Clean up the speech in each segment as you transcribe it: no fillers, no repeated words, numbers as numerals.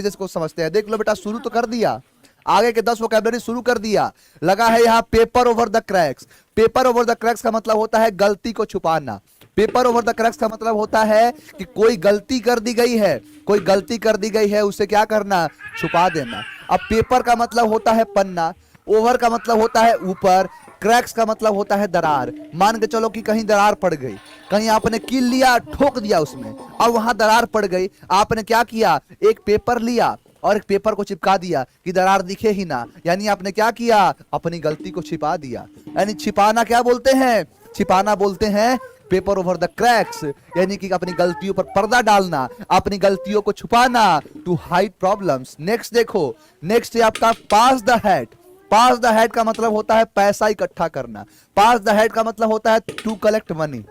Phrases को समझते हैं। देख लो बेटा, शुरू तो कर दिया, आगे के 10 वोकैबुलरी शुरू कर दिया। लगा है यहाँ paper over the cracks. Paper over the cracks का मतलब होता है गलती को छुपाना। पेपर ओवर द क्रैक्स का मतलब होता है कि कोई गलती कर दी गई है, कोई गलती कर दी गई है, उसे क्या करना, छुपा देना। अब पेपर का मतलब होता है पन्ना, ओवर का मतलब होता है ऊपर, क्रैक्स का मतलब होता है दरार। मान के चलो कि कहीं दरार पड़ गई, कहीं आपने कील लिया, ठोक दिया उसमें, अब वहां दरार पड़ गई। आपने क्या किया, एक पेपर लिया और एक पेपर को चिपका दिया कि दरार दिखे ही ना, यानी आपने क्या किया, अपनी गलती को छिपा दिया। यानी छिपाना क्या बोलते हैं, छिपाना बोलते हैं पेपर ओवर द क्रैक्स, यानी कि अपनी गलतियों पर पर्दा डालना, अपनी गलतियों को छुपाना, टू हाइड प्रॉब्लम्स। नेक्स्ट देखो, नेक्स्ट है आपका pass the head. Pass the head का मतलब होता है पैसा इकट्ठा करना। पास द हेड का मतलब होता है टू कलेक्ट मनी।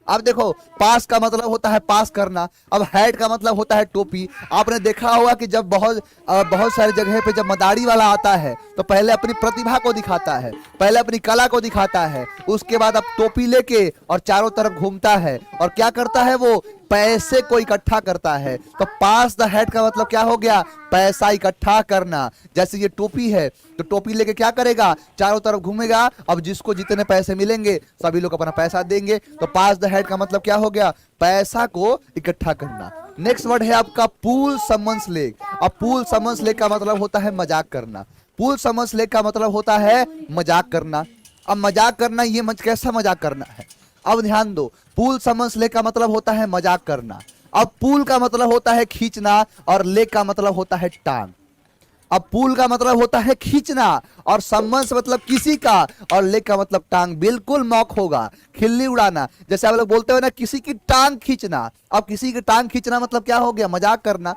अब देखो, पास का मतलब होता है पास करना, अब हेड का मतलब होता है टोपी। आपने देखा होगा कि जब बहुत सारी जगह पे जब मदारी वाला आता है तो पहले अपनी प्रतिभा को दिखाता है, पहले अपनी कला को दिखाता है, उसके बाद अब टोपी लेके और चारों तरफ घूमता है और क्या करता है, वो पैसे को इकट्ठा करता है। तो पास द हेड का मतलब क्या हो गया, पैसा इकट्ठा करना। जैसे ये टोपी है तो टोपी लेके क्या करेगा, चारों तरफ घूमेगा, अब जिसको जितने पैसे मिलेंगे सभी लोग अपना पैसा देंगे। तो पास द हेड का मतलब क्या हो गया, पैसा को इकट्ठा करना। नेक्स्ट वर्ड है आपका पुल समन्स लेग। अब पुल समन्स लेग का मतलब होता है मजाक करना। पुल समन्स लेग का मतलब होता है मजाक करना। अब मजाक करना, ये कैसा मजाक करना है, अब ध्यान दो। पुल समन्स लेग का मतलब होता है मजाक करना। अब पुल का मतलब होता है खींचना और लेग का मतलब होता है टांग। अब पुल का मतलब होता है खींचना और समन्स मतलब किसी का, और लेग का मतलब टांग। बिल्कुल मॉक होगा, खिल्ली उड़ाना। जैसे आप लोग बोलते हो ना, किसी की टांग खींचना। अब किसी की टांग खींचना मतलब क्या हो गया, मजाक करना।